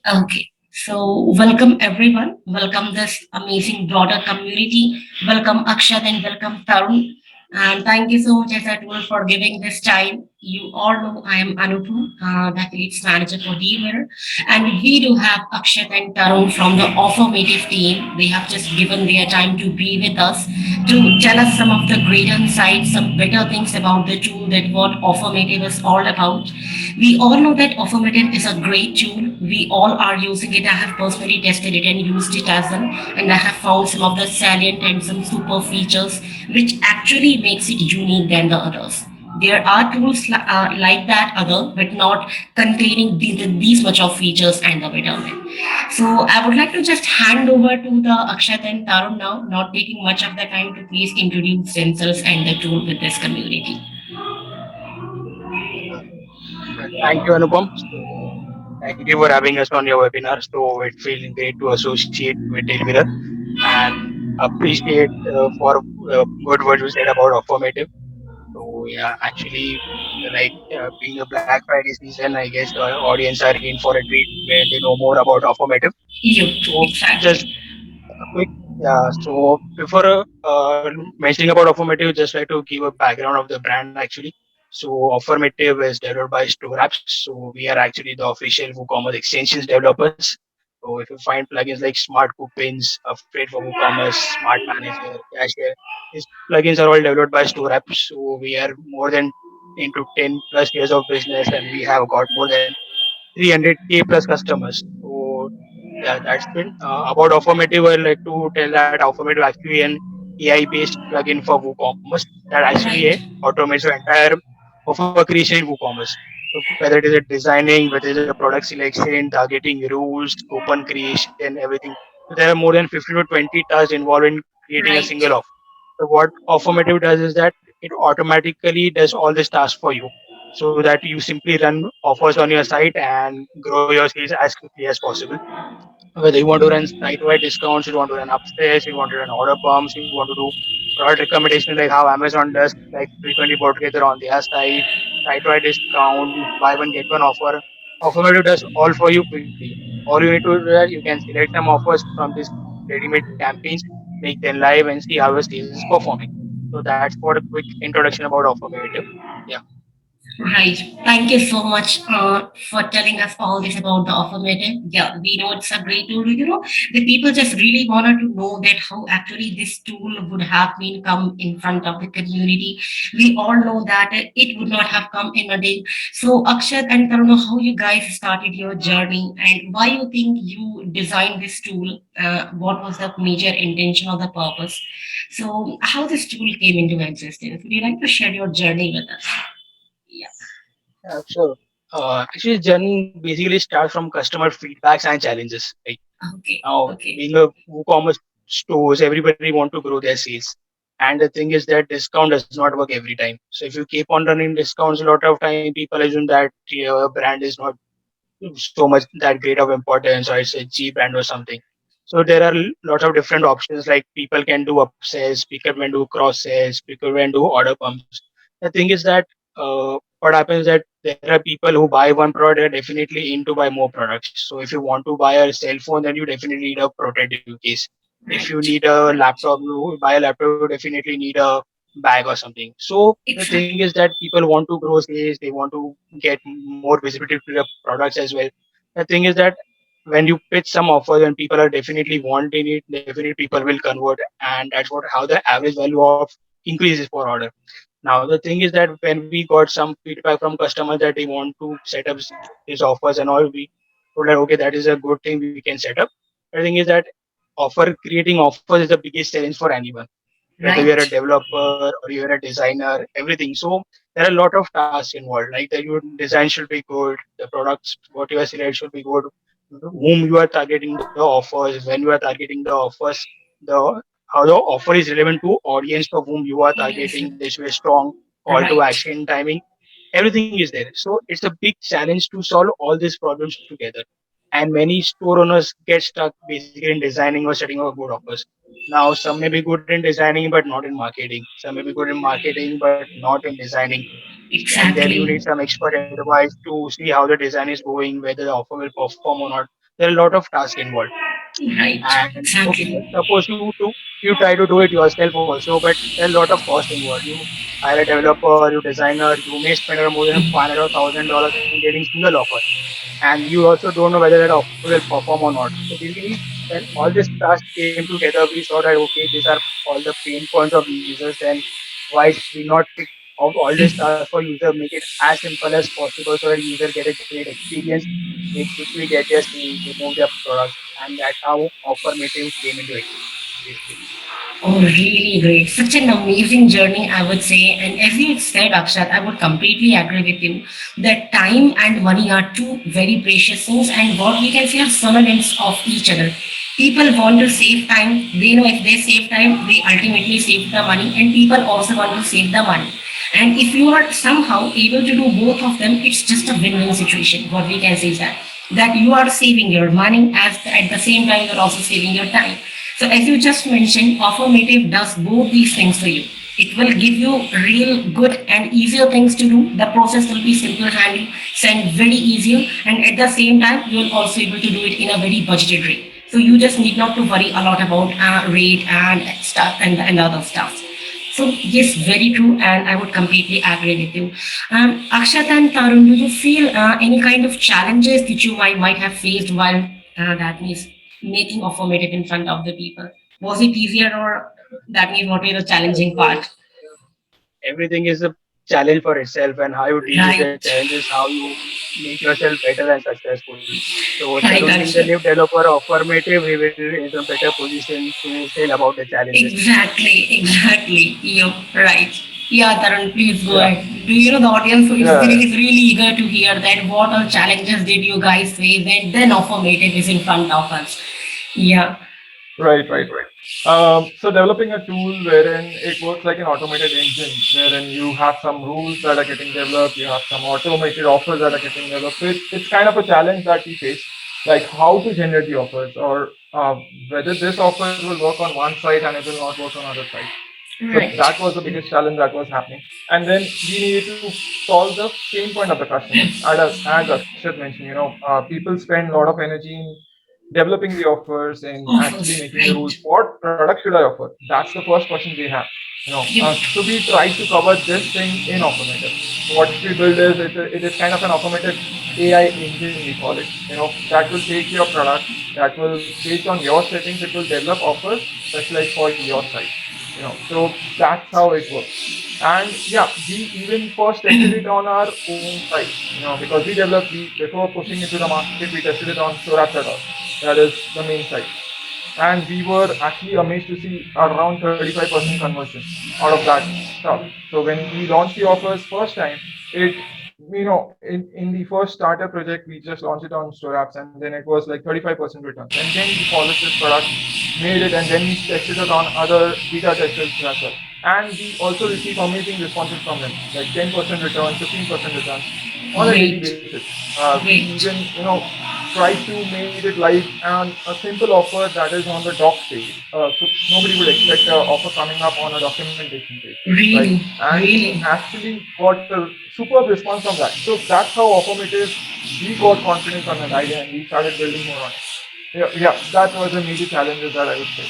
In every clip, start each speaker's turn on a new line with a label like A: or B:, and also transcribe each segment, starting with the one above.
A: Okay. So welcome everyone. Welcome this amazing broader community. Welcome Akshat and welcome Tarun. And thank you so much as I told for giving this time. You all know I am Anupam, the creates manager for DealMirror. And we do have Akshat and Tarun from the Offermative team. They have just given their time to be with us to tell us some of the great insights, some better things about the tool that what Offermative is all about. We all know that Affirmative is a great tool. We all are using it. I have personally tested it and used it as well, and I have found some of the salient and some super features which actually makes it unique than the others. There are tools like that other, but not containing these much of features and the betterment. So I would like to just hand over to the Akshat and Tarun now, not taking much of the time to please introduce themselves and the tool with this community.
B: Thank you, Anupam. So, thank you for having us on your webinar. So, it feels great to associate with DealMirror and appreciate for good words you said about Affirmative. So, yeah, actually, being a Black Friday season, I guess the audience are in for a treat when they know more about Affirmative.
A: You,
B: So, just
A: exactly.
B: a quick, yeah. So, before mentioning about Affirmative, just like to give a background of the brand actually. So, Affirmative is developed by Store Apps. So, we are actually the official WooCommerce extensions developers. So, if you find plugins like Smart Coupons, Upgrade for WooCommerce, Smart Manager, Cashier, these plugins are all developed by Store Apps. So, we are more than into 10 plus years of business and we have got more than 300K plus customers. So yeah, that's it. About Affirmative, I'd like to tell that Affirmative actually an AI-based plugin for WooCommerce that actually
A: Right.
B: automates the entire offer creation in WooCommerce. So whether it is a designing, whether it is a product selection, targeting rules, coupon creation, everything. So there are more than 15 to 20 tasks involved in creating a
A: Right.
B: single offer. So what Affirmative does is that it automatically does all these tasks for you so that you simply run offers on your site and grow your sales as quickly as possible. Whether you want to run site-wide discounts, you want to run upsells, you want to run order pumps, you want to do product recommendation like how Amazon does, like frequently bought together on their site, site-wide discount, buy one get one offer. Offermative does all for you quickly. All you need to do is that you can select some offers from this ready-made campaigns, make them live, and see how your sales is performing. So that's what a quick introduction about Offermative. Yeah.
A: Right. Thank you so much for telling us all this about the Affirmative. Yeah, we know it's a great tool. The people just really wanted to know that how actually this tool would have been come in front of the community. We all know that it would not have come in a day. So, Akshat and Tarun, how you guys started your journey and why you think you designed this tool? What was the major intention or the purpose? So, how this tool came into existence? Would you like to share your journey with us? Yeah.
B: Yeah, sure. Actually, journey basically starts from customer feedbacks and challenges. Right
A: Okay,
B: now,
A: okay.
B: being a WooCommerce stores, everybody want to grow their sales, and the thing is that discount does not work every time. So if you keep on running discounts a lot of time, people assume that your brand is not so much that great of importance or it's a cheap brand or something. So there are lots of different options like people can do upsells, people can do cross sales, people can do order pumps. The thing is that what happens that there are people who buy one product they're definitely into buy more products. So if you want to buy a cell phone, then you definitely need a protective case. If you
A: Right.
B: need a laptop, you buy a laptop, you definitely need a bag or something. So the thing is
A: Exactly.
B: that people want to grow sales, they want to get more visibility to their products as well. The thing is that when you pitch some offers and people are definitely wanting it, definitely people will convert, and that's what how the average value of increases per order. Now the thing is that when we got some feedback from customers that they want to set up these offers and all, we told that okay, that is a good thing we can set up. The thing is that offer creating offers is the biggest challenge for anyone, whether you're a
A: Right.
B: developer or you're a designer, everything. So there are a lot of tasks involved. Like the your design should be good, the products what you are select should be good, whom you are targeting the offers, when you are targeting the offers, the how the offer is relevant to audience of whom you are
A: Audience.
B: targeting. There should be a strong call to
A: Right.
B: action timing. Everything is there. So it's a big challenge to solve all these problems together. And many store owners get stuck basically in designing or setting up good offers. Now, some may be good in designing but not in marketing. Some may be good in marketing but not in designing. And there you need
A: Exactly.
B: some expert advice to see how the design is going, whether the offer will perform or not. there are a lot of tasks involved.
A: Right.
B: And okay,
A: Exactly.
B: suppose you try to do it yourself also, but there's a lot of cost involved. You hire a developer, you designer, you may spend around more than 500 or $1,000 in getting single offer, and you also don't know whether that offer will perform or not. So basically, when all this task came together, we saw that okay, these are all the pain points of users. Then why we not take out all this task for user, make it as simple as possible so that user get a great experience. They quickly get their sale, they move their products, and that's how Offermative came into existence. Basically,
A: Oh, really great. Such an amazing journey, I would say. And as you said, Akshat, I would completely agree with you that time and money are two very precious things, and what we can say are synonyms of each other. People want to save time. They know if they save time, they ultimately save the money, and people also want to save the money. And if you are somehow able to do both of them, it's just a win-win situation. What we can say is that you are saving your money as at the same time you're also saving your time. So as you just mentioned, Affirmative does both these things for you. It will give you real good and easier things to do. The process will be simple, handy, and very easier. And at the same time, you will also able to do it in a very budgeted rate. So you just need not to worry a lot about rate and stuff and other stuff. So yes, very true, and I would completely agree with you. Akshat and Tarun, do you feel any kind of challenges that you might have faced while that means making affirmative in front of the people? Was it easier, or that means what was the challenging part?
B: everything is a challenge for itself, and how you deal with the
A: Right,
B: challenges, how you make yourself better and successful. So
A: right,
B: Tarun being the
A: Akshat.
B: new developer of Affirmative, he will in a better position to tell about the challenges.
A: Exactly, exactly. You're right. Yeah, Tarun, please go
C: Yeah,
A: ahead. Do you know the audience
C: yeah,
A: is really eager to hear that what all challenges did you guys face and then Affirmative is in front of us. Yeah.
C: right. So developing a tool wherein it works like an automated engine, wherein you have some rules that are getting developed, you have some automated offers that are getting developed. So it's kind of a challenge that we face, like how to generate the offers, or whether this offer will work on one site and it will not work on other side. So
A: Right.
C: that was the biggest challenge that was happening. And then we needed to solve the pain point of the customer. As Akshat mentioned, people spend a lot of energy in developing the offers and actually
A: Offers.
C: making the rules.
A: Right.
C: What product should I offer? That's the first question they have. So we try to cover this thing in Affirmative. What we build is it is kind of an automated AI engine, we call it. That will take your product, that will, based on your settings, it will develop offers specialized for your site. So that's how it works. And yeah, we even first tested it on our own site, because we before pushing it to the market, we tested it on storeapps.org. That is the main site. And we were actually amazed to see around 35% conversion out of that stuff. So when we launched the offers first time, it in the first starter project, we just launched it on store apps, and then it was like 35% returns. And then we polished this product, made it, and then we tested it on other beta testers as well. And we also receive amazing responses from them, like 10% returns, 15% returns on a daily
A: Great.
C: basis. We
A: Great.
C: even, try to make it live on a simple offer that is on the docs page. So nobody would expect an offer coming up on a documentation page, right?
A: Really.
C: And we
A: Really.
C: actually got a superb response from that. So that's how Affirmative, we got confidence on that idea and we started building more on it. Yeah, that was a major challenges that I would say.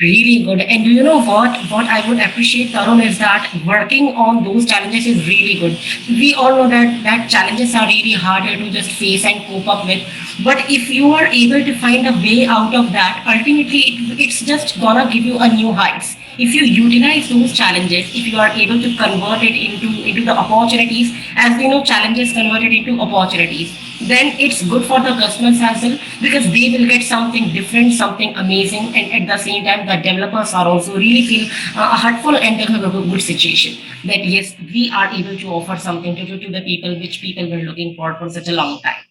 A: Really good. And do you know what? What I would appreciate, Tarun, is that working on those challenges is really good. We all know that challenges are really harder to just face and cope up with. But if you are able to find a way out of that, ultimately it's just gonna give you a new heights. If you utilize those challenges, if you are able to convert it into the opportunities, as we know, challenges converted into opportunities, then it's good for the customers as well because they will get something different, something amazing, and at the same time, the developers are also really feel heartful and a good situation that yes, we are able to offer something to the people which people were looking for such a long time.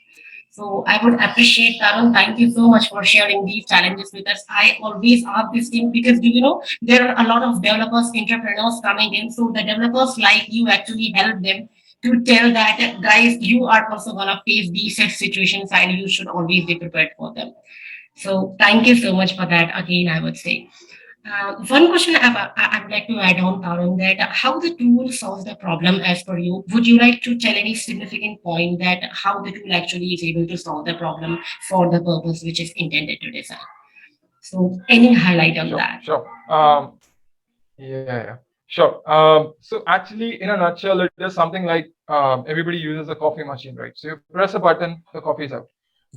A: So I would appreciate Tarun. Thank you so much for sharing these challenges with us. I always ask this thing because do you know there are a lot of developers, entrepreneurs coming in. So the developers like you actually help them to tell that guys, you are also gonna face these such situations and you should always be prepared for them. So thank you so much for that. Again, I would say. One question I would like to add on, Tarun, that how the tool solves the problem as per you. Would you like to tell any significant point that how the tool actually is able to solve the problem for the purpose which is intended to design? So, any highlight on
C: Sure,
A: that?
C: sure. Yeah. Sure. So actually, in a nutshell, it is something like everybody uses a coffee machine, right? So you press a button, the coffee is out.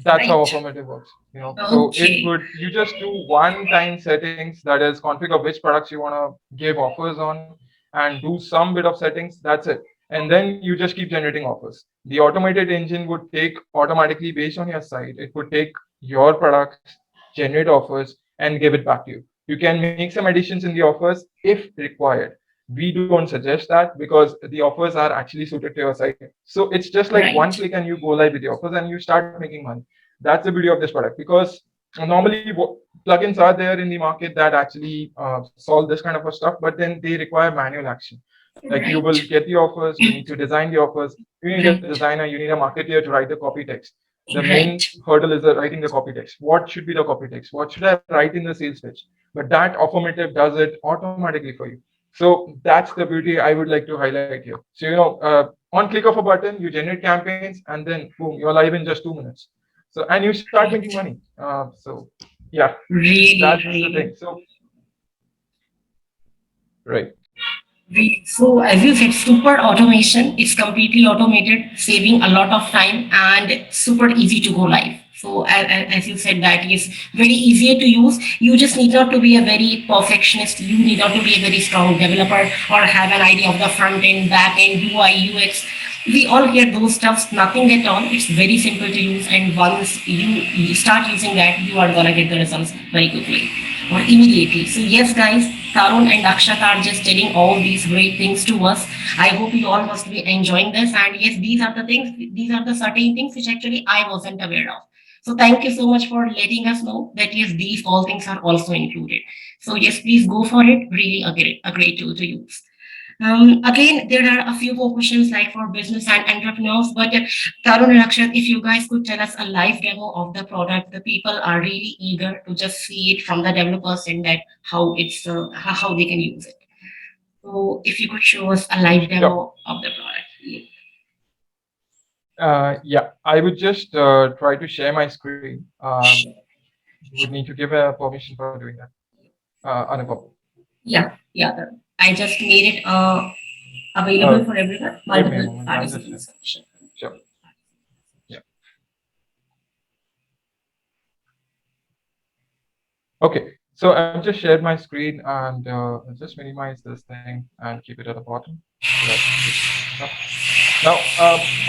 C: That's how
A: Right.
C: Affirmative works. So it
A: Okay.
C: would you just do one-time settings, that is configure which products you want to give offers on, and do some bit of settings. That's it. And then you just keep generating offers. The automated engine would take automatically based on your site. It would take your products, generate offers, and give it back to you. You can make some additions in the offers if required. We don't suggest that because the offers are actually suited to your site. So it's just like one
A: Right.
C: click and you go live with the offers and you start making money. That's the beauty of this product, because normally plugins are there in the market that actually solve this kind of a stuff, but then they require manual action. Like you
A: Right.
C: will get the offers, you need to design the offers, you need a
A: Right.
C: designer, you need a marketer to write the copy text. The main
A: Right.
C: hurdle is the writing the copy text. What should be the copy text? What should I write in the sales pitch? But that Affirmative does it automatically for you. So that's the beauty I would like to highlight here. So on click of a button, you generate campaigns, and then boom, you're live in just 2 minutes. So and you start making
A: Right.
C: money. So yeah,
A: Really,
C: that's the thing.
A: really.
C: So right.
A: So, as you said, super automation. It's completely automated, saving a lot of time and super easy to go live. So, as you said, that is very easier to use. You just need not to be a very perfectionist. You need not to be a very strong developer or have an idea of the front end, back end, UI, UX. We all hear those stuffs, nothing at all. It's very simple to use, and once you start using that, you are gonna get the results very quickly or immediately. So yes, guys, Tarun and Akshat are just telling all these great things to us. I hope you all must be enjoying this. And yes, these are the things, these are the certain things which actually I wasn't aware of. So thank you so much for letting us know that yes, these all things are also included. So yes, please go for it. Really a great tool to use. Again, there are a few more questions like for business and entrepreneurs, but Tarun and Akshat, if you guys could tell us a live demo of the product, the people are really eager to just see it from the developers and that how it's how they can use it. So if you could show us a live
C: Sure.
A: demo of the product.
C: Yeah, I would just try to share my screen.
A: Sure.
C: You would need to give a permission for doing that. Anupam.
A: Yeah. I just made it available
C: Uh,
A: for everyone,
C: Give me a
A: multiple
C: moment. I'll just share.
A: participants. Sure.
C: Sure. Yeah. Okay. So I've just shared my screen, and I'll just minimize this thing and keep it at the bottom so that now,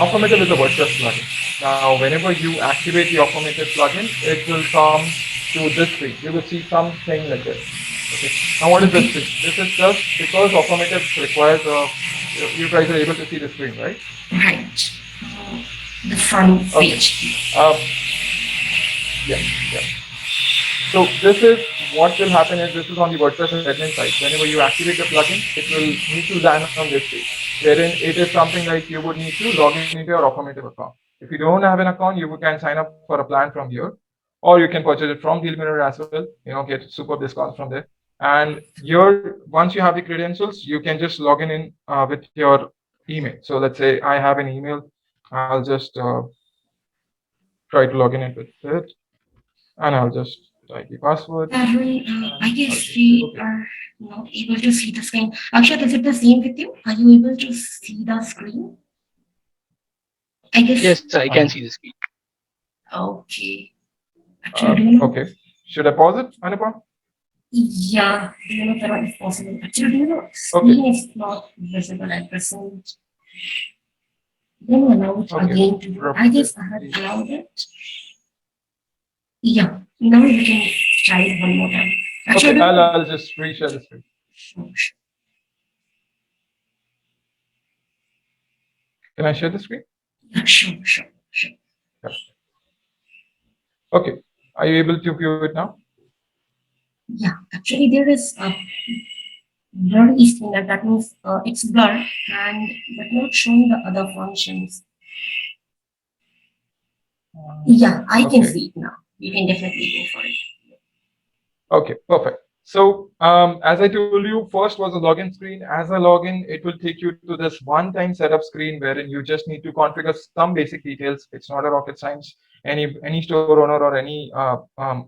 C: Affirmative is a WordPress plugin. Now, whenever you activate the Affirmative plugin, it will come to this screen. You will see something like this. Okay. Now, what is this
A: Okay.
C: screen? This is just because Affirmative requires you guys are able to see the screen, right?
A: Right. The front
C: Okay.
A: page.
C: Um, yeah, yeah. So this is what will happen is this is on the WordPress admin side. Whenever you activate the plugin, it will need to land on this page, wherein it is something like you would need to log in into your Affirmative account. If you don't have an account, you can sign up for a plan from here, or you can purchase it from DealMirror as well. Get super discounts from there. And here, once you have the credentials, you can just log in with your email. So let's say I have an email. I'll just try to log in it with it, and I'll just type the password.
A: Tarun, I
C: And I'll
A: guess
C: just say,
A: we
C: okay.
A: are not able to see the screen. Akshat, is it the same with you? Are you able to see the screen? I guess.
B: Yes, I can see the screen.
A: Okay. Actually, do you know?
C: Okay. Should I pause it, Anupam?
A: Yeah, do you know Tarun, if possible? Actually, do you know
C: Okay.
A: screen is not visible at present? Then allow it
C: Okay.
A: again to do. I
C: Refresh
A: guess I have
C: the.
A: allowed it. Yeah. Now we can try it one more time.
C: Okay,
A: Actually, do you
C: I'll
A: know?
C: just reshare the screen.
A: Sure, sure.
C: Can I share the screen?
A: Yeah, sure.
C: Yeah. Okay. Are you able to view it now?
A: Yeah, actually, there is a blur is seen that means it's blur and but not showing the other functions. Yeah, I can
C: Okay.
A: see it now. You can definitely go for it.
C: Okay. Perfect. So as I told you, first was a login screen. As a login, it will take you to this one-time setup screen wherein you just need to configure some basic details. It's not a rocket science. Any store owner or any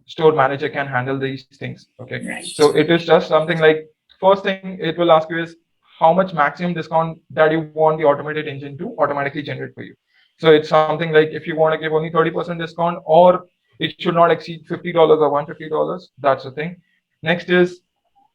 C: store manager can handle these things. Okay,
A: Right.
C: so it is just something like, first thing it will ask you is how much maximum discount that you want the automated engine to automatically generate for you. So it's something like if you want to give only 30% discount, or it should not exceed $50 or $150. That's the thing. Next is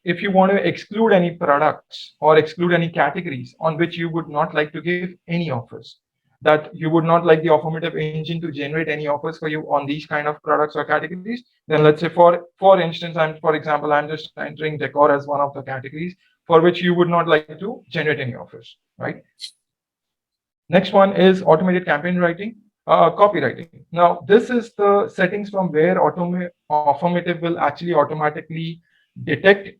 C: if you want to exclude any products or exclude any categories on which you would not like to give any offers, that you would not like the Affirmative engine to generate any offers for you on these kind of products or categories, then let's say for instance, for example, I'm just entering decor as one of the categories for which you would not like to generate any offers, right? Next one is automated campaign writing, copywriting. Now, this is the settings from where Affirmative will actually automatically detect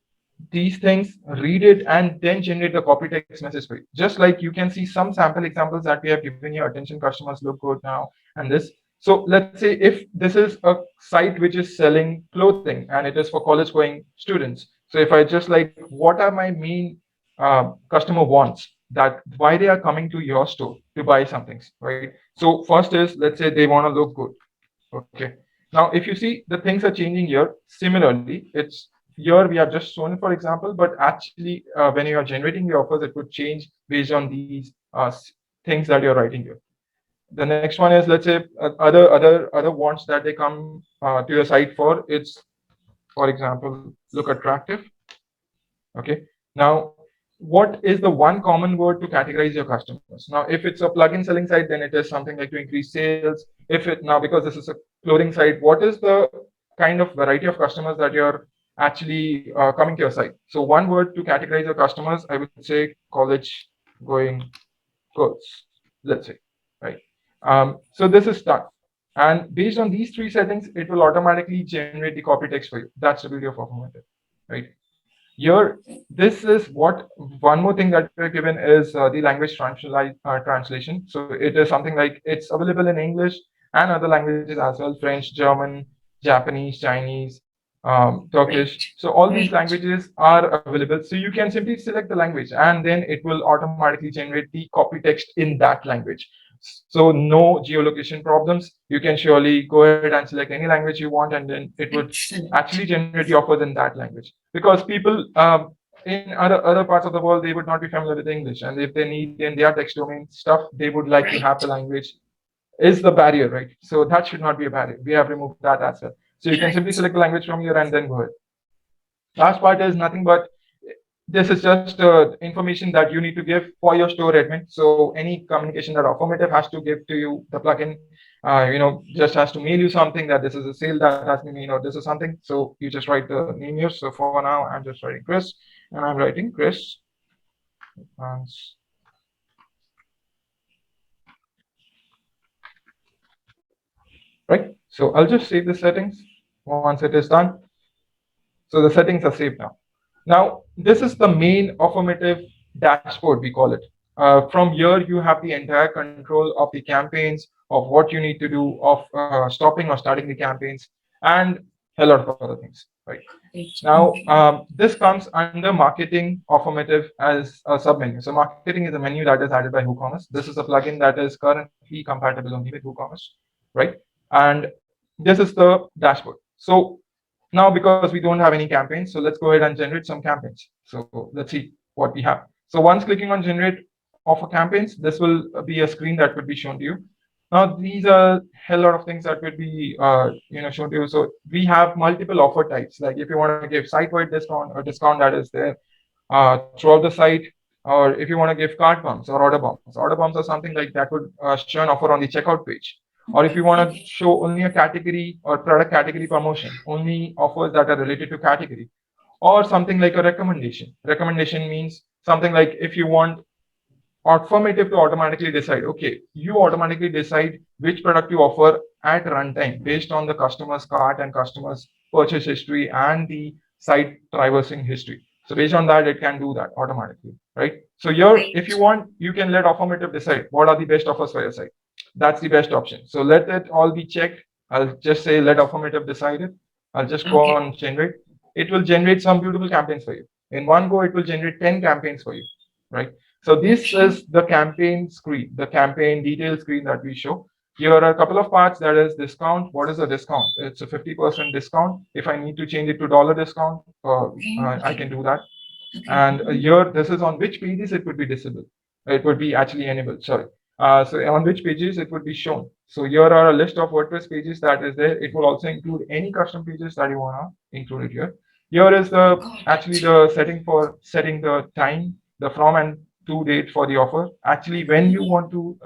C: these things, read it, and then generate the copy text message for you. Just like you can see some sample examples that we have given you, attention customers look good now, and this. So let's say if this is a site which is selling clothing and it is for college going students. So if I just like, what are my main customer wants, that why they are coming to your store to buy something, right? So first is, let's say they want to look good. Okay, now if you see the things are changing here. Similarly, it's here we have just shown it for example, but actually when you are generating the offers, it would change based on these things that you're writing here. The next one is, let's say other wants that they come to your site for. It's, for example, look attractive. Okay. Now, what is the one common word to categorize your customers? Now, if it's a plugin selling site, then it is something like to increase sales. If it now, because this is a clothing site, what is the kind of variety of customers that you're actually coming to your site? So one word to categorize your customers, I would say college going girls, let's say, right? So this is done. And based on these three settings, it will automatically generate the copy text for you. That's the beauty of Affirmative, right? Here, this is what one more thing that we're given is the language translation. So it is something like it's available in English and other languages as well: French, German, Japanese, Chinese, Turkish.
A: Great.
C: So all these
A: Great.
C: languages are available. So you can simply select the language and then it will automatically generate the copy text in that language. So no geolocation problems. You can surely go ahead and select any language you want, and then it would
A: Excellent.
C: actually generate the offers in that language. Because people in other parts of the world, they would not be familiar with English, and if they need in their text domain stuff, they would like to have
A: Right.
C: the language is the barrier, right? So that should not be a barrier. We have removed that as well. So you can simply
A: Right.
C: select the language from here and then go ahead. Last part is nothing but this is just information that you need to give for your store admin. So any communication that Affirmative has to give to you, the plugin, just has to mail you something that this is a sale that has been, this is something. So you just write the name here. So for now, I'm just writing Chris, and I'm writing Chris. Right. So I'll just save the settings once it is done. So the settings are saved now. Now, this is the main Affirmative dashboard, we call it. From here, you have the entire control of the campaigns, of what you need to do, of stopping or starting the campaigns, and a lot of other things. Right.
A: Great.
C: Now, this comes under marketing Affirmative as a submenu. So marketing is a menu that is added by WooCommerce. This is a plugin that is currently compatible only with WooCommerce, right? And this is the dashboard. So now, because we don't have any campaigns, so let's go ahead and generate some campaigns. So let's see what we have. So once clicking on generate offer campaigns, this will be a screen that would be shown to you. Now, these are a hell lot of things that would be shown to you. So we have multiple offer types. Like if you want to give site-wide discount or discount that is there throughout the site, or if you want to give cart bumps or order bumps. Order bumps are something like that would show an offer on the checkout page. Or if you want to show only a category or product category promotion, only offers that are related to category, or something like a recommendation. Recommendation means something like if you want Affirmative to automatically decide, okay, you automatically decide which product you offer at runtime based on the customer's cart and customer's purchase history and the site traversing history. So based on that, it can do that automatically, right? So here, if you want, you can let Affirmative decide what are the best offers for your site. That's the best option. So let it all be checked. I'll just say let Affirmative decide it. I'll just go
A: Okay.
C: on generate. it will generate some beautiful campaigns for you. In one go, it will generate 10 campaigns for you, right? So this is the campaign screen, the campaign detail screen that we show. Here are a couple of parts. That is discount. What is a discount? It's a 50% discount. If I need to change it to dollar discount, I can do that. And here, this is on which pages it would be disabled. It would be actually enabled. Sorry. So on which pages it would be shown. So here are a list of WordPress pages that is there. It will also include any custom pages that you wanna include it here. Here is the actually the setting for setting the time, the from and to date for the offer. Actually, when you want to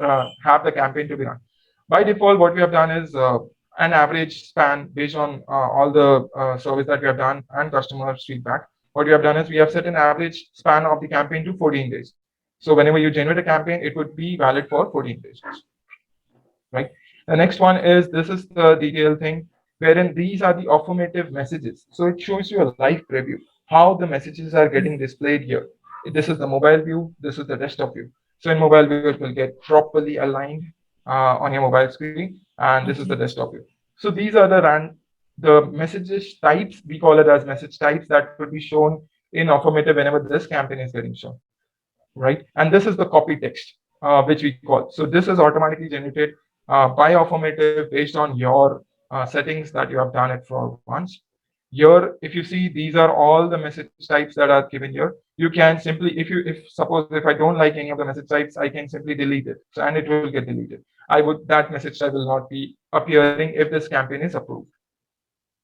C: have the campaign to be run. By default, what we have done is an average span based on all the service that we have done and customers feedback. What we have done is we have set an average span of the campaign to 14 days. So whenever you generate a campaign, it would be valid for 14 days, right? The next one is this is the detail thing, wherein these are the affirmative messages. So it shows you a live preview, how the messages are getting displayed here. This is the mobile view, this is the desktop view. So in mobile view, it will get properly aligned on your mobile screen, and this is the desktop view. So these are the messages types, we call it as message types, that would be shown in Affirmative whenever this campaign is getting shown, right? And this is the copy text, which we call. So this is automatically generated by Affirmative based on your settings that you have done it for once. Here, if you see, these are all the message types that are given here. You can simply, if suppose if I don't like any of the message types, I can simply delete it, so, and it will get deleted. That message type will not be appearing if this campaign is approved.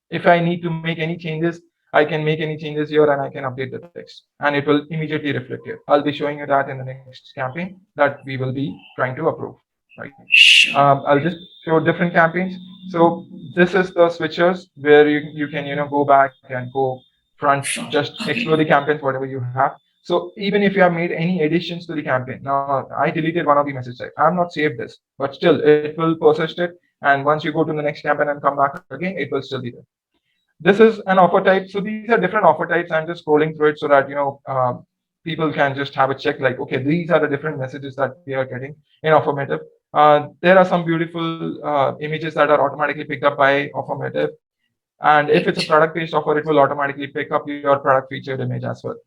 C: If I need to make any changes, I can make any changes here and I can update the text and it will immediately reflect here. I'll be showing you that in the next campaign that we will be trying to approve, right? I'll just show different campaigns. So this is the switchers where you can, go back and go front, just explore the campaigns, whatever you have. So even if you have made any additions to the campaign, now I deleted one of the message types. I have not saved this, but still it will persist it. And once you go to the next campaign and come back again, it will still be there. This is an offer type. So these are different offer types. I'm just scrolling through it so that people can just have a check. Like, okay, these are the different messages that we are getting in Affirmative. There are some beautiful images that are automatically picked up by Affirmative. And if it's a product-based offer, it will automatically pick up your product featured image as well,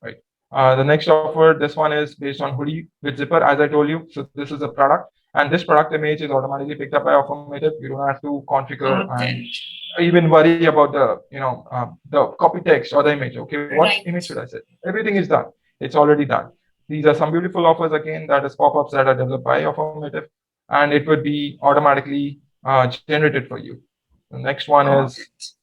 C: right? The next offer, this one is based on hoodie with zipper, as I told you. So this is a product, and this product image is automatically picked up by Affirmative. You don't have to configure and even worry about the copy text or the image. Okay, what image should I set? Everything is done. It's already done. These are some beautiful offers again, that is pop-ups that are developed by Affirmative, and it would be automatically generated for you. The next one is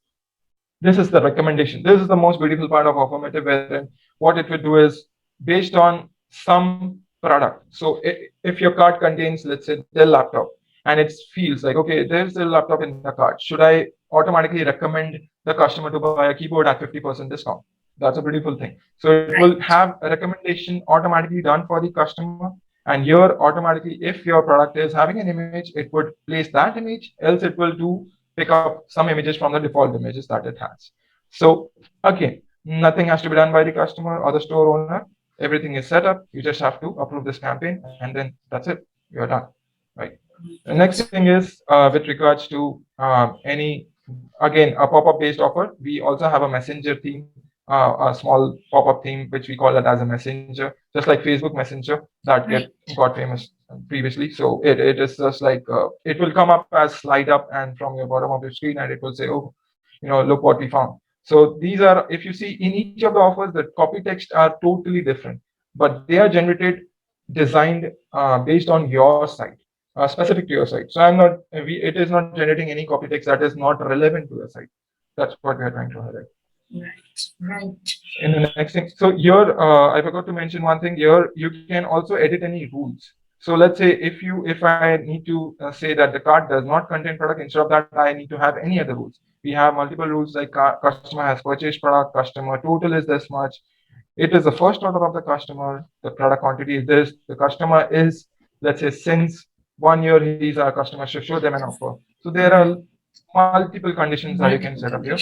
C: this is the recommendation. This is the most beautiful part of Affirmative, wherein what it would do is based on some product. So if your cart contains, let's say, Dell laptop, and it feels like, okay, there's a laptop in the cart. Should I automatically recommend the customer to buy a keyboard at 50% discount? That's a beautiful thing. So it will have a recommendation automatically done for the customer. And here automatically, if your product is having an image, it would place that image, else it will do pick up some images from the default images that it has. So again, nothing has to be done by the customer or the store owner. Everything is set up. You just have to approve this campaign, and then that's it. You're done, right? The next thing is with regards to any, again, a pop-up based offer. We also have a messenger theme, a small pop-up theme, which we call it as a messenger, just like Facebook Messenger that got famous previously. So it is just like, it will come up as slide up and from your bottom of your screen, and it will say, oh, look what we found. So these are, if you see in each of the offers, the copy text are totally different, but they are generated, designed based on your site. Specific to your site. So it is not generating any copy text that is not relevant to your site. That's what we are trying to highlight.
A: Right.
C: In the next thing, so here I forgot to mention one thing. Here you can also edit any rules. So let's say if I need to say that the cart does not contain product, instead of that I need to have any other rules. We have multiple rules like customer has purchased product, customer total is this much. It is the first order of the customer. The product quantity is this. The customer is, let's say, since 1 year he's our customer, so show them an offer. So there are multiple conditions that you can set up here.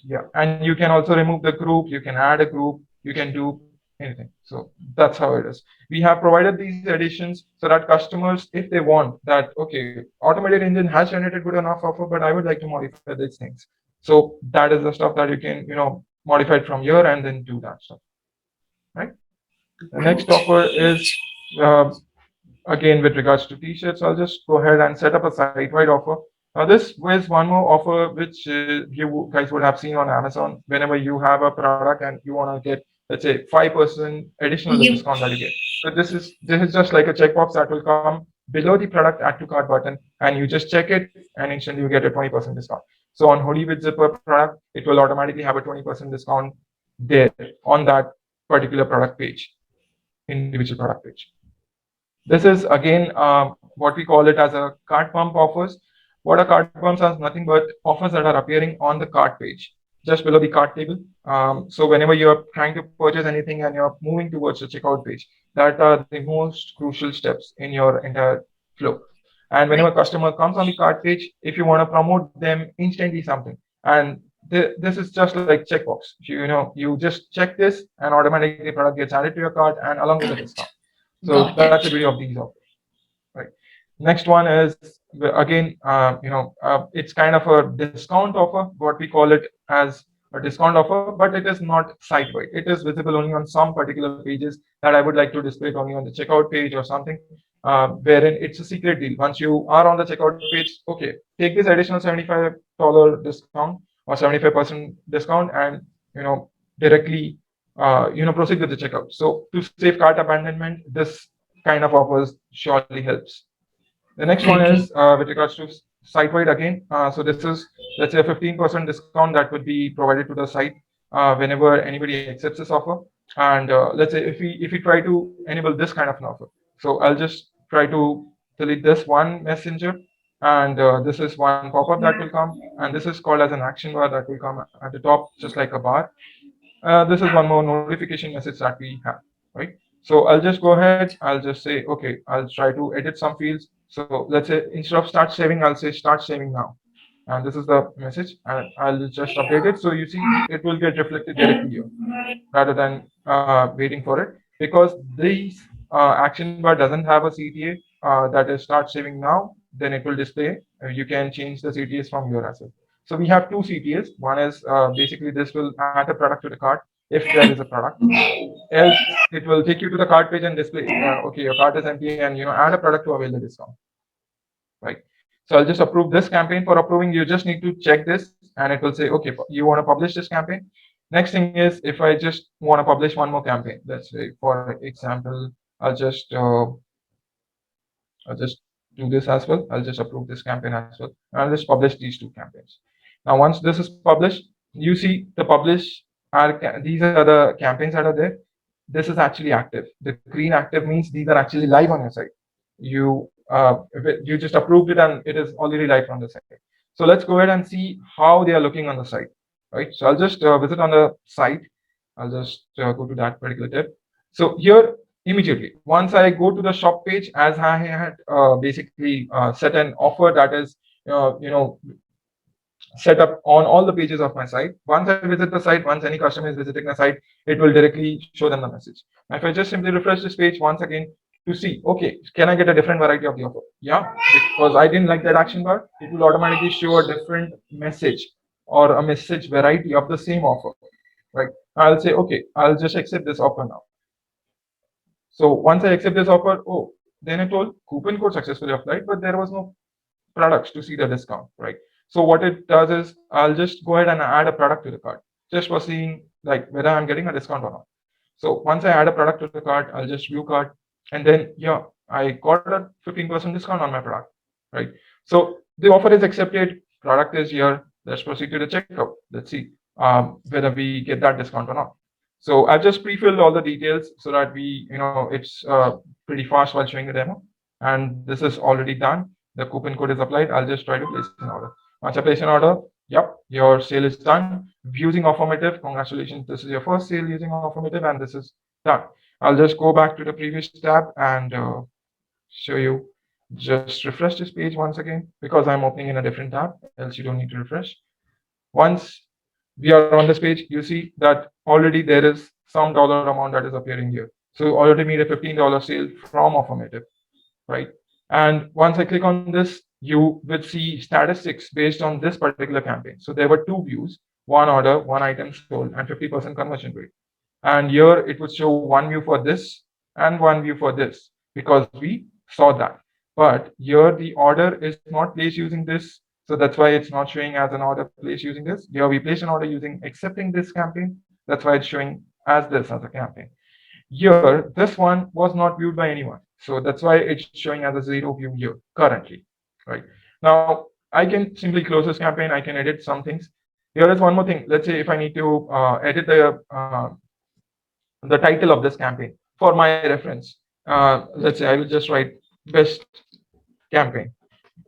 C: Yeah, and you can also remove the group, you can add a group, you can do anything. So that's how it is. We have provided these additions so that customers, if they want that, okay, automated engine has generated good enough offer, but I would like to modify these things. So that is the stuff that you can, modify it from here and then do that stuff, right? The next offer is, uh, again, with regards to t-shirts, I'll just go ahead and set up a site-wide offer. Now, this is one more offer which you guys would have seen on Amazon. Whenever you have a product and you want to get, let's say, 5% additional
A: You,
C: discount that you get. So this is just like a checkbox that will come below the product add to cart button, and you just check it, and instantly you get a 20% discount. So on hoodie with zipper product, it will automatically have a 20% discount there on that particular product page, individual product page. This is again what we call it as a cart pump offers. What are cart pumps are nothing but offers that are appearing on the cart page, just below the cart table. So whenever you're trying to purchase anything and you're moving towards the checkout page, that are the most crucial steps in your entire flow. And whenever a customer comes on the cart page, if you want to promote them instantly something, and this is just like checkbox. You just check this, and automatically the product gets added to your cart and along with the discount. So
A: got
C: that's the
A: it.
C: beauty of these offers, right? Next one is again, it's kind of a discount offer. What we call it as a discount offer, but it is not site-wide. It is visible only on some particular pages that I would like to display it only on the checkout page or something, wherein it's a secret deal. Once you are on the checkout page, okay, take this additional $75 discount or 75% discount, and directly proceed with the checkout. So to save cart abandonment, this kind of offers surely helps. The next one is
A: Okay.
C: with regards to site-wide again. So this is, let's say, a 15% discount that would be provided to the site whenever anybody accepts this offer. And let's say if we try to enable this kind of an offer, so I'll just try to delete this one messenger, and this is one pop-up that will come, and this is called as an action bar that will come at the top, just like a bar. This is one more notification message that we have, right? So I'll just go ahead, I'll just say, okay, I'll try to edit some fields. So let's say instead of start saving, I'll say start saving now. And this is the message, and I'll just update it. So you see, it will get reflected directly here rather than waiting for it, because this action bar doesn't have a CTA that is start saving now. Then it will display. You can change the CTAs from here as well. So we have two CTAs. One is basically this will add a product to the cart if there is a product. Else it will take you to the cart page and display, okay, your cart is empty, and add a product to avail the discount, right? So I'll just approve this campaign. For approving, you just need to check this, and it will say, okay, you want to publish this campaign. Next thing is, if I just want to publish one more campaign, let's say, for example, I'll just do this as well. I'll just approve this campaign as well. I'll just publish these two campaigns. Now, once this is published, you see the publish these are the campaigns that are there. This is actually active. The green active means these are actually live on your site. You just approved it and it is already live on the site. So let's go ahead and see how they are looking on the site, right? So I'll just visit on the site. I'll just go to that particular tab. So here, immediately once I go to the shop page, as I had basically set an offer that is set up on all the pages of my site. Once I visit the site, once any customer is visiting the site, it will directly show them the message. Now, if I just simply refresh this page once again to see, okay, can I get a different variety of the offer? Yeah, because I didn't like that action bar, it will automatically show a different message or a message variety of the same offer, right? I'll say, okay, I'll just accept this offer now. So once I accept this offer, oh, then it told coupon code successfully applied, but there was no products to see the discount, right? So what it does is I'll just go ahead and add a product to the cart just for seeing like whether I'm getting a discount or not. So once I add a product to the cart, I'll just view cart, and then yeah, I got a 15% discount on my product, right? So the offer is accepted, product is here. Let's proceed to the checkout. Let's see whether we get that discount or not. So I've just pre-filled all the details so that it's pretty fast while showing the demo. And this is already done. The coupon code is applied. I'll just try to place an order. Once I place an order, yep, your sale is done. Using Affirmative, congratulations. This is your first sale using Affirmative, and this is done. I'll just go back to the previous tab and show you. Just refresh this page once again because I'm opening in a different tab, else you don't need to refresh. Once we are on this page, you see that already there is some dollar amount that is appearing here. So already made a $15 sale from Affirmative, right? And once I click on this, you will see statistics based on this particular campaign. So there were two views, one order, one item sold, and 50% conversion rate. And here it would show one view for this and one view for this because we saw that. But here the order is not placed using this. So that's why it's not showing as an order placed using this. Here we place an order using accepting this campaign. That's why it's showing as this as a campaign. Here, this one was not viewed by anyone. So that's why it's showing as a zero view here currently, right? Now, I can simply close this campaign. I can edit some things. Here is one more thing. Let's say if I need to edit the title of this campaign for my reference. Let's say I will just write best campaign.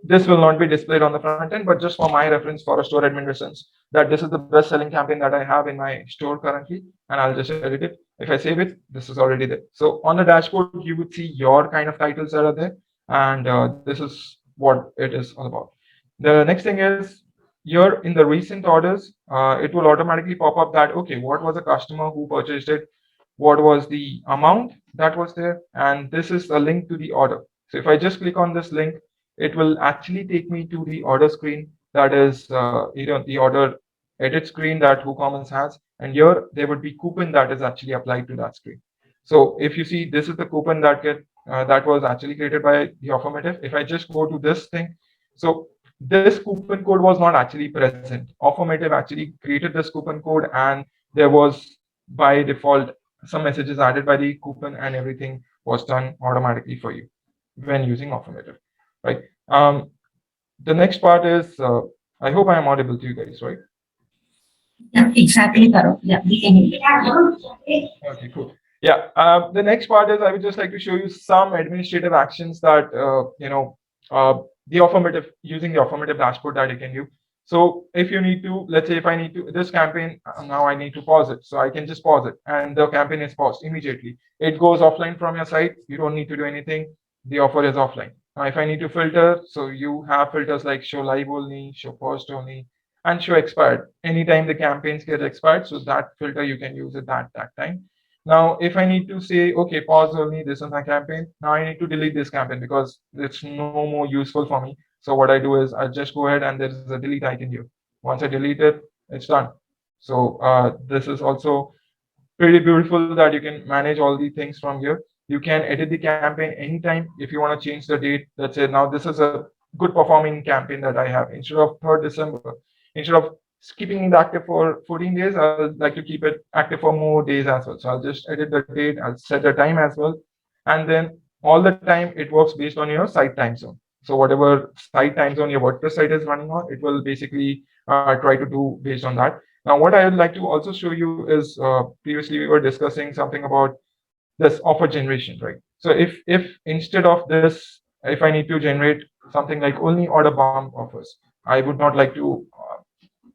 C: This will not be displayed on the front end, but just for my reference, for a store admin reference, that this is the best selling campaign that I have in my store currently, and I'll just edit it. If I save it, this is already there. So on the dashboard, you would see your kind of titles that are there, and this is what it is all about. The next thing is here in the recent orders, it will automatically pop up that, okay, what was the customer who purchased it? What was the amount that was there? And this is a link to the order. So if I just click on this link, it will actually take me to the order screen that is the order edit screen that WooCommerce has, and here there would be coupon that is actually applied to that screen. So if you see, this is the coupon that was actually created by the Affirmative. If I just go to this thing, so this coupon code was not actually present. Affirmative actually created this coupon code, and there was by default some messages added by the coupon, and everything was done automatically for you when using Affirmative, right? The next part is, I hope I am audible to you guys, right?
A: Yeah, exactly, Tarun. Yeah, we can hear you.
C: Okay, cool. Yeah. The next part is I would just like to show you some administrative actions that the Affirmative using the Affirmative dashboard that you can do. So if you need to, let's say if I need to this campaign now I need to pause it, so I can just pause it, and the campaign is paused immediately. It goes offline from your site. You don't need to do anything. The offer is offline. Now, if I need to filter, so you have filters like show live only, show paused only, and show expired. Anytime the campaigns get expired, so that filter you can use it that time. Now, if I need to say, okay, pause only, this is my campaign. Now I need to delete this campaign because it's no more useful for me. So what I do is I just go ahead and there is a delete icon here. Once I delete it, it's done. So this is also pretty beautiful that you can manage all the things from here. You can edit the campaign anytime if you want to change the date. Let's say now this is a good performing campaign that I have. Instead of 3rd December, instead of keeping it active for 14 days, I'll like to keep it active for more days as well. So I'll just edit the date, I'll set the time as well. And then all the time it works based on your site time zone. So whatever site time zone your WordPress site is running on, it will basically try to do based on that. Now, what I would like to also show you is previously we were discussing something about this offer generation, right? So if instead of this, if I need to generate something like only order bump offers, I would not like to.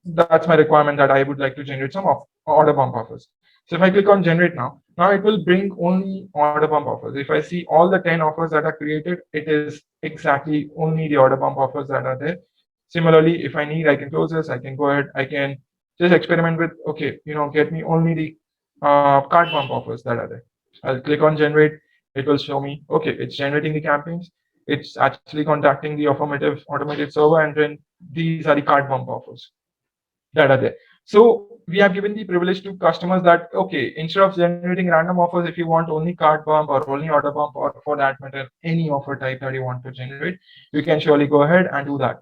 C: That's my requirement that I would like to generate some order bump offers. So if I click on generate now it will bring only order bump offers. If I see all the 10 offers that are created, it is exactly only the order bump offers that are there. Similarly, if I need, I can close this. I can go ahead. I can just experiment with, okay, get me only the card bump offers that are there. I'll click on generate. It will show me, okay, it's generating the campaigns. It's actually contacting the Affirmative automated server, and then these are the card bump offers that are there. So we have given the privilege to customers that, okay, instead of generating random offers, if you want only card bump or only order bump, or for that matter, any offer type that you want to generate, you can surely go ahead and do that.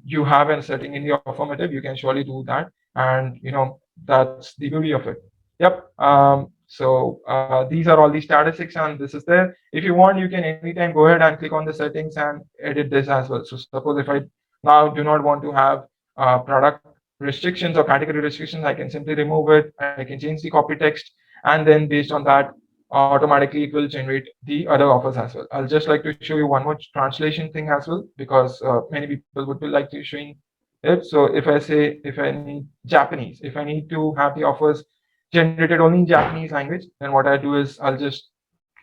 C: You have a setting in the Affirmative, you can surely do that. And that's the beauty of it. Yep. So these are all the statistics, and this is there. If you want, you can anytime go ahead and click on the settings and edit this as well. So suppose if I now do not want to have product restrictions or category restrictions, I can simply remove it. I can change the copy text, and then based on that, automatically it will generate the other offers as well. I'll just like to show you one more translation thing as well, because many people would be like to showing it. So if I say, if I need Japanese, if I need to have the offers generated only in Japanese language, then what I do is I'll just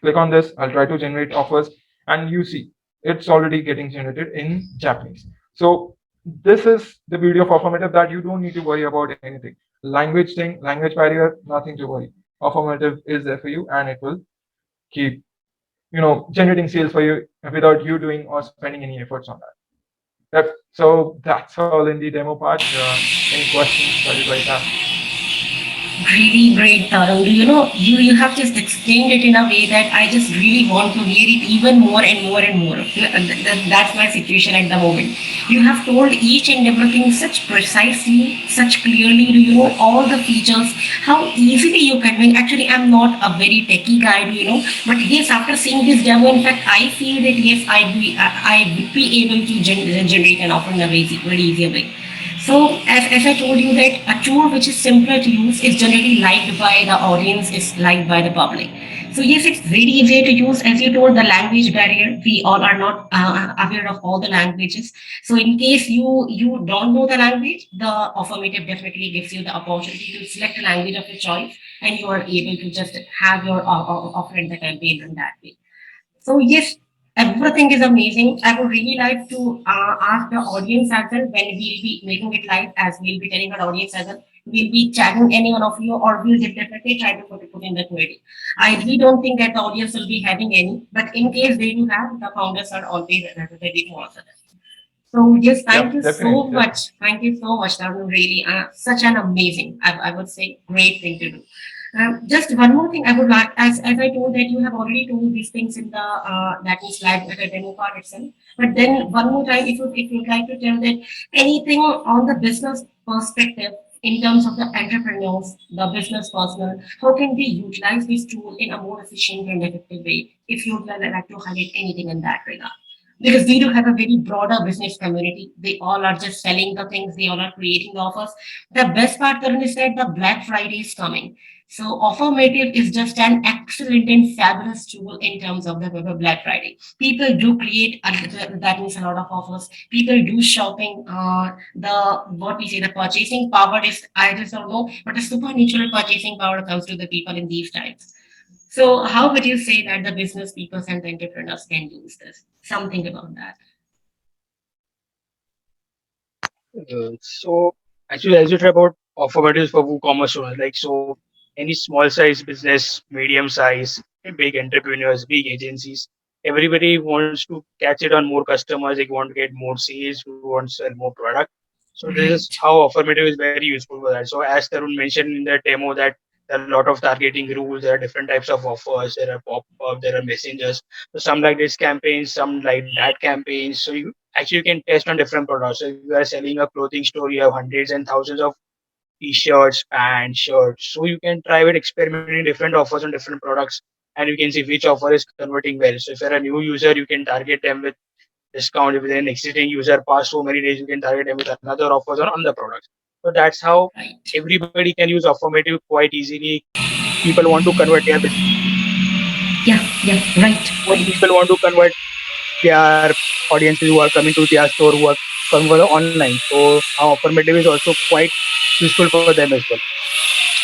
C: click on this, I'll try to generate offers, and you see it's already getting generated in Japanese. So this is the beauty of Affirmative, that you don't need to worry about anything. Language thing, language barrier, nothing to worry. Affirmative is there for you, and it will keep generating sales for you without you doing or spending any efforts on that. Yep. So that's all in the demo part. Any questions that you guys have?
A: Really great, Tarun. You have just explained it in a way that I just really want to hear it even more and more and more. That's my situation at the moment. You have told each and everything such precisely, such clearly. Do you know all the features? How easily you convey. Actually, I'm not a very techie guy, but yes, after seeing this demo, in fact, I feel that yes, I would be able to generate an offer in a very easy way. So, as I told you that a tool which is simpler to use is generally liked by the audience, is liked by the public. So yes, it's very easy to use. As you told, the language barrier, we all are not aware of all the languages. So in case you don't know the language, the affirmative definitely gives you the opportunity to select a language of your choice, and you are able to just have your offer in the campaign in that way. So yes, everything is amazing. I would really like to ask the audience as well when we'll be making it live, as we'll be telling our audience as well. We'll be chatting any one of you, or we'll definitely try to put in the query. I really don't think that the audience will be having any, but in case they do have, the founders are always ready to answer them. So yes, thank
C: Yep,
A: you so
C: definitely.
A: much. Thank you so much, Tarun. Really, such an amazing, I would say, great thing to do. Just one more thing I would like, as I told that you have already told these things in the that is live at the demo part itself. But then one more time, if you'd like to tell that anything on the business perspective in terms of the entrepreneurs, the business personnel, how can they utilize this tool in a more efficient and effective way? If you'd like to highlight anything in that regard, because we do have a very broader business community. They all are just selling the things, they all are creating the offers. The best part, Tarun, is that the Black Friday is coming. So Offermative is just an excellent and fabulous tool in terms of the Black Friday. People do create, that means a lot of offers. People do shopping. The what we say, the purchasing power is, I just don't know, but a supernatural purchasing power comes to the people in these times. So, how would you say that the business people and the entrepreneurs can use this? Something about that.
B: So actually, as you talk about offermatives for WooCommerce owners, like so, any small size business, medium size, big entrepreneurs, big agencies, everybody wants to catch it on more customers. They want to get more sales. Who want to sell more product. So this is
A: Right.
B: how Affirmative is very useful for that. So as Tarun mentioned in the demo that there are a lot of targeting rules, there are different types of offers, there are pop-up, there are messengers. So some like this campaign, some like that campaign. So you actually you can test on different products. So if you are selling a clothing store, you have hundreds and thousands of t-shirts and shirts. So you can try with experimenting different offers on different products and you can see which offer is converting well. So if you're a new user, you can target them with discount. If they're an existing user past so many days, you can target them with another offers on the products. So that's how
A: Right.
B: everybody can use Affirmative quite easily. People want to convert their
A: Yeah, yeah, right,
B: people
A: right.
B: want to convert their audiences who are coming to their store who are convert online. So how Affirmative is also quite useful for them as well.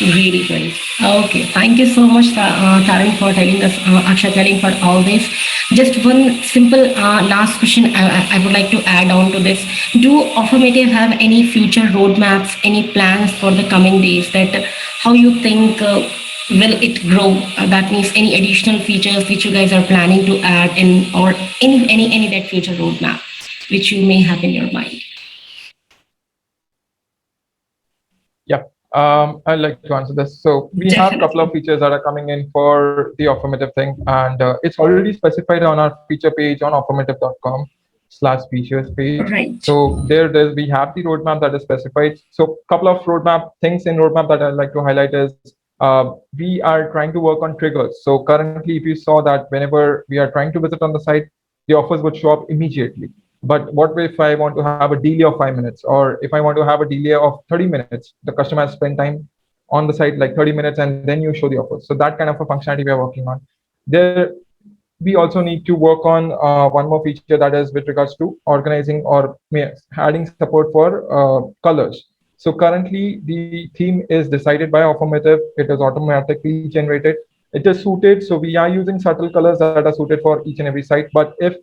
A: Really great. Okay, thank you so much, Tarun, for telling us, Aksha, telling for all this. Just one simple last question I would like to add on to this. Do Affirmative have any future roadmaps, any plans for the coming days that how you think will it grow? That means any additional features which you guys are planning to add in, or any that future roadmap which you may have in your mind.
C: Yeah. I'd like to answer this. So we have a couple of
A: Definitely.
C: features that are coming in for the Affirmative thing, and it's already specified on our feature page on affirmative.com/features page.
A: Right.
C: So there's we have the roadmap that is specified. So couple of roadmap things in roadmap that I'd like to highlight is we are trying to work on triggers. So currently, if you saw that whenever we are trying to visit on the site, the offers would show up immediately. But what if I want to have a delay of 5 minutes, or if I want to have a delay of 30 minutes? The customer has spent time on the site like 30 minutes and then you show the offers. So that kind of a functionality we are working on. There, we also need to work on one more feature that is with regards to organizing or adding support for colors. So currently the theme is decided by Affirmative. It is automatically generated. It is suited. So we are using subtle colors that are suited for each and every site. But if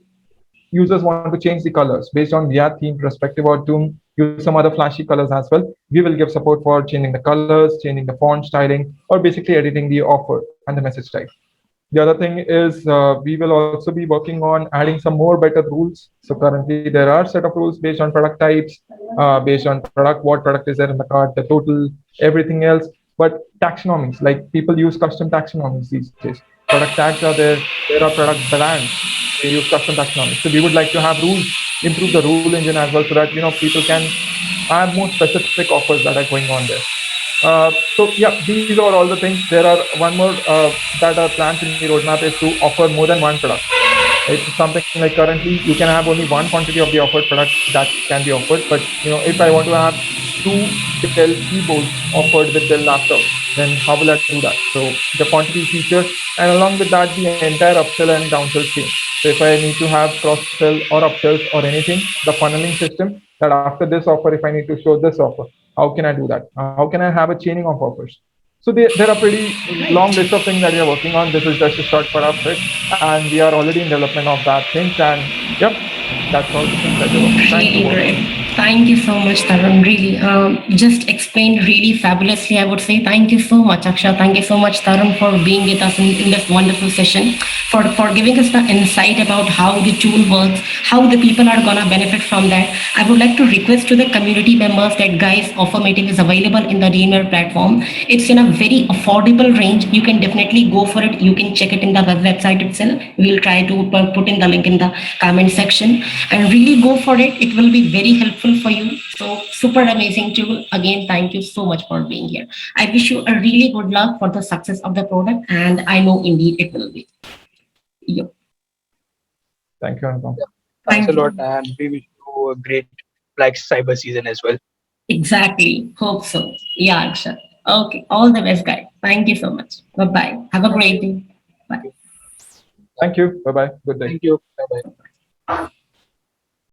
C: users want to change the colors based on their theme perspective or to use some other flashy colors as well, we will give support for changing the colors, changing the font styling, or basically editing the offer and the message type. The other thing is we will also be working on adding some more better rules. So currently there are set of rules based on product types, based on product, what product is there in the cart, the total, everything else. But taxonomies, like people use custom taxonomies these days. Product tags are there. There are product brands. They use custom taxonomies. So we would like to have rules, improve the rule engine as well, so that people can add more specific offers that are going on there. So yeah, these are all the things. There are one more that are planned in the roadmap is to offer more than one product. It's something like currently you can have only one quantity of the offered product that can be offered. But if I want to have two Dell keyboards offered with Dell laptop, then how will I do that? So the quantity feature, and along with that, the entire upsell and downsell chain. So if I need to have cross sell or upsells or anything, the funneling system that after this offer, if I need to show this offer, how can I do that? How can I have a chaining of offers? So there are pretty long list of things that we are working on. This is just a short part of it, and we are already in development of that things. And yep, that's all the things that we're working. Thank you
A: Really
C: both.
A: great. Thank you so much, Tarun. Really, just explained really fabulously. I would say thank you so much, Aksha. Thank you so much, Tarun, for being with us in this wonderful session, for giving us the insight about how the tool works, how the people are gonna benefit from that. I would like to request to the community members that guys, Offermative is available in the DealMirror platform. It's in a very affordable range. You can definitely go for it. You can check it in the website itself. We'll try to put in the link in the comment section, and really go for it. It will be very helpful for you. So super amazing tool. Again, thank you so much for being here. I wish you a really good luck for the success of the product, and I know indeed it will be. Yep.
C: Thank you, Anupam.
B: Thanks a
A: Thank
B: lot,
A: you.
B: and we wish you a great Black Cyber season as well.
A: Exactly. Hope so. Yeah, Akshat. Okay. All the best, guys. Thank you so much. Bye bye. Have a
B: Thank
A: great
B: you.
A: day.
B: Thank
A: Bye.
B: you.
C: Thank you. Bye bye. Good day.
B: Thank you. Bye bye.